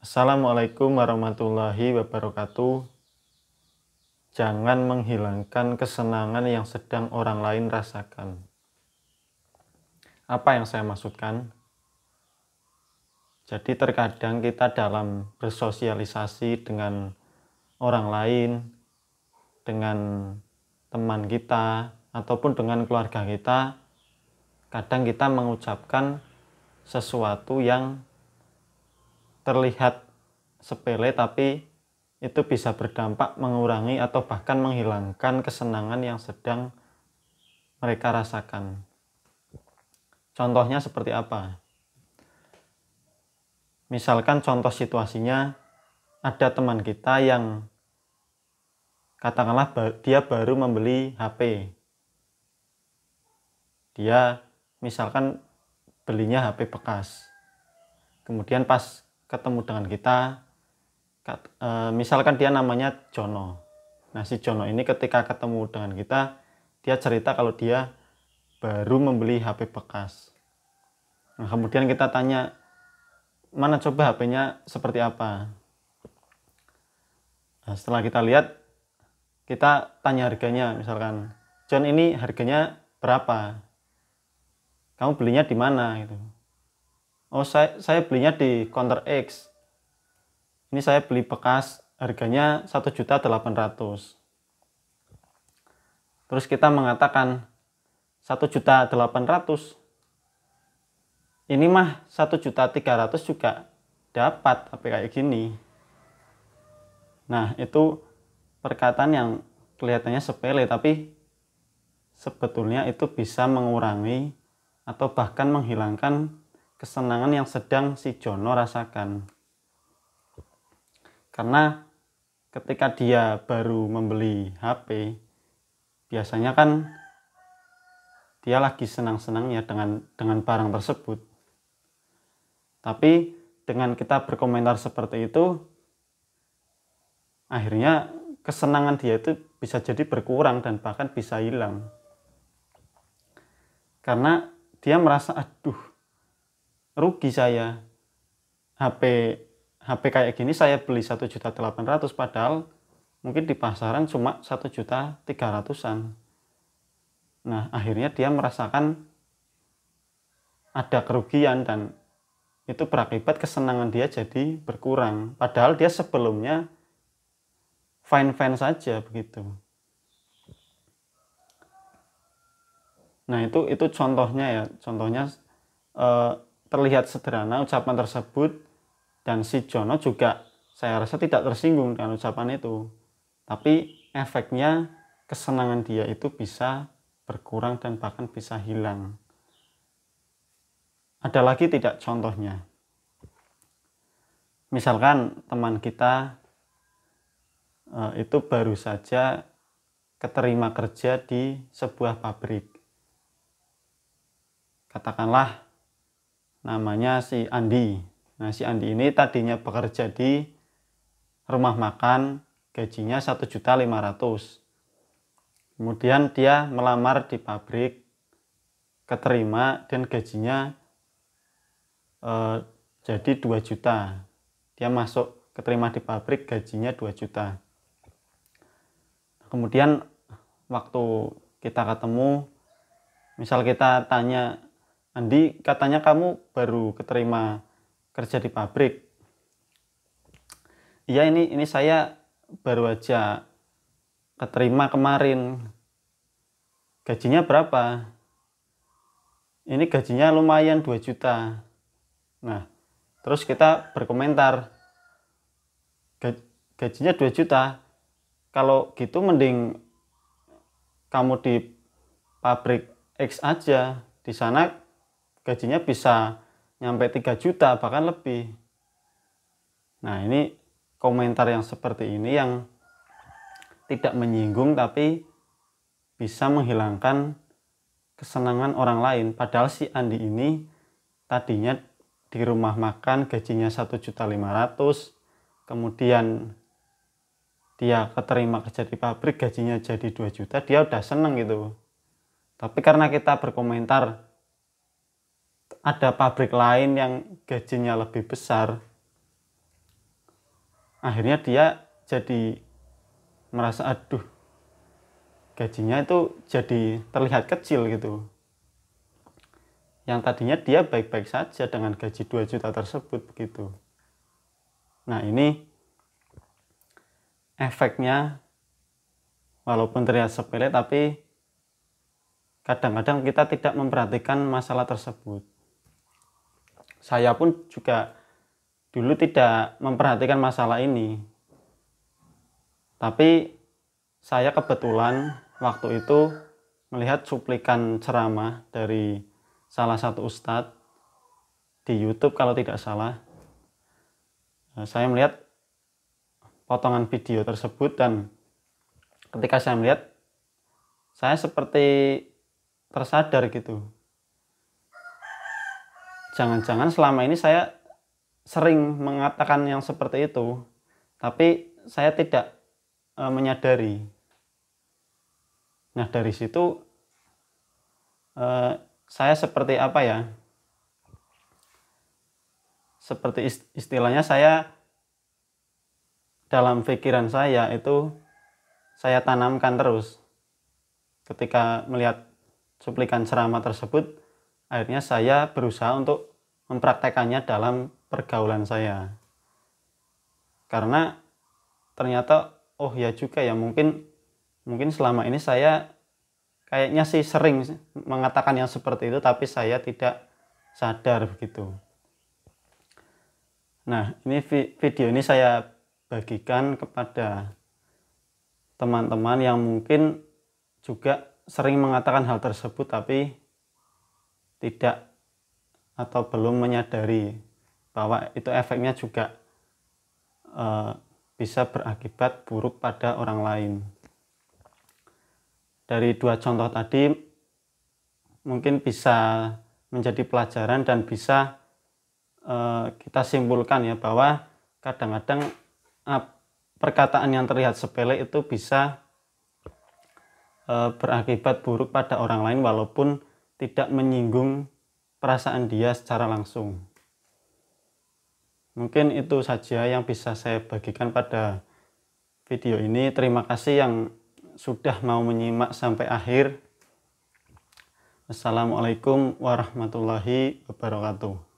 Assalamualaikum warahmatullahi wabarakatuh. Jangan menghilangkan kesenangan yang sedang orang lain rasakan. Apa yang saya maksudkan? Jadi terkadang kita dalam bersosialisasi dengan orang lain, dengan teman kita, ataupun dengan keluarga kita, kadang kita mengucapkan sesuatu yang terlihat sepele tapi itu bisa berdampak mengurangi atau bahkan menghilangkan kesenangan yang sedang mereka rasakan. Contohnya seperti apa? Misalkan contoh situasinya ada teman kita yang katakanlah dia baru membeli HP. Dia misalkan belinya HP bekas. Kemudian pas ketemu dengan kita, misalkan dia namanya Jono. Nah, si Jono ini ketika ketemu dengan kita, dia cerita kalau dia baru membeli HP bekas. Nah, kemudian kita tanya, mana coba HP-nya seperti apa? Nah, setelah kita lihat, kita tanya harganya, misalkan, John, ini harganya berapa? Kamu belinya di mana? Gitu. Oh, saya belinya di Counter X. Ini saya beli bekas, harganya 1.800.000. Terus kita mengatakan 1.800.000. Ini mah 1.300.000 juga dapat HP kayak gini. Nah, itu perkataan yang kelihatannya sepele tapi sebetulnya itu bisa mengurangi atau bahkan menghilangkan kesenangan yang sedang si Jono rasakan. Karena ketika dia baru membeli HP, biasanya kan dia lagi senang-senangnya dengan barang tersebut. Tapi dengan kita berkomentar seperti itu, akhirnya kesenangan dia itu bisa jadi berkurang dan bahkan bisa hilang. Karena dia merasa, aduh, rugi saya. HP kayak gini saya beli 1.800.000 padahal mungkin di pasaran cuma 1.300.000-an. Nah, akhirnya dia merasakan ada kerugian dan itu berakibat kesenangan dia jadi berkurang. Padahal dia sebelumnya fine-fine saja begitu. Nah, itu contohnya ya. Contohnya terlihat sederhana ucapan tersebut dan si Jono juga saya rasa tidak tersinggung dengan ucapan itu. Tapi efeknya kesenangan dia itu bisa berkurang dan bahkan bisa hilang. Ada lagi tidak contohnya? Misalkan teman kita itu baru saja keterima kerja di sebuah pabrik. Katakanlah namanya si Andi. Nah, si Andi ini tadinya bekerja di rumah makan, gajinya 1.500.000. Kemudian dia melamar di pabrik, keterima dan gajinya jadi 2 juta. Dia masuk keterima di pabrik, gajinya 2 juta. Kemudian waktu kita ketemu, misal kita tanya, Andi, katanya kamu baru keterima kerja di pabrik. Iya, ini saya baru aja keterima kemarin. Gajinya berapa? Ini gajinya lumayan 2 juta. Nah, terus kita berkomentar, gajinya 2 juta. Kalau gitu mending kamu di pabrik X aja. Di sana gajinya bisa nyampe 3 juta bahkan lebih. Nah, ini komentar yang seperti ini yang tidak menyinggung tapi bisa menghilangkan kesenangan orang lain. Padahal si Andi ini tadinya di rumah makan gajinya 1.500.000, kemudian dia keterima kerja di pabrik gajinya jadi 2 juta, dia udah seneng gitu. Tapi karena kita berkomentar ada pabrik lain yang gajinya lebih besar, akhirnya dia jadi merasa aduh, gajinya itu jadi terlihat kecil gitu. Yang tadinya dia baik-baik saja dengan gaji 2 juta tersebut begitu. Nah, ini efeknya walaupun terlihat sepele, tapi kadang-kadang kita tidak memperhatikan masalah tersebut. Saya pun juga dulu tidak memperhatikan masalah ini. Tapi saya kebetulan waktu itu melihat cuplikan ceramah dari salah satu ustadz di YouTube kalau tidak salah. Saya melihat potongan video tersebut dan ketika saya melihat, saya seperti tersadar gitu. Jangan-jangan selama ini saya sering mengatakan yang seperti itu, tapi saya tidak menyadari. Nah, dari situ saya seperti apa ya? Seperti istilahnya saya dalam pikiran saya itu saya tanamkan terus. Ketika melihat cuplikan ceramah tersebut, akhirnya saya berusaha untuk mempraktekannya dalam pergaulan saya. Karena ternyata oh ya juga ya, mungkin selama ini saya kayaknya sih sering mengatakan yang seperti itu, tapi saya tidak sadar begitu. Nah, ini video ini saya bagikan kepada teman-teman yang mungkin juga sering mengatakan hal tersebut tapi tidak atau belum menyadari bahwa itu efeknya juga bisa berakibat buruk pada orang lain. Dari 2 contoh tadi mungkin bisa menjadi pelajaran dan bisa kita simpulkan ya bahwa kadang-kadang perkataan yang terlihat sepele itu bisa berakibat buruk pada orang lain walaupun tidak menyinggung perasaan dia secara langsung. Mungkin itu saja yang bisa saya bagikan pada video ini. Terima kasih yang sudah mau menyimak sampai akhir. Assalamualaikum warahmatullahi wabarakatuh.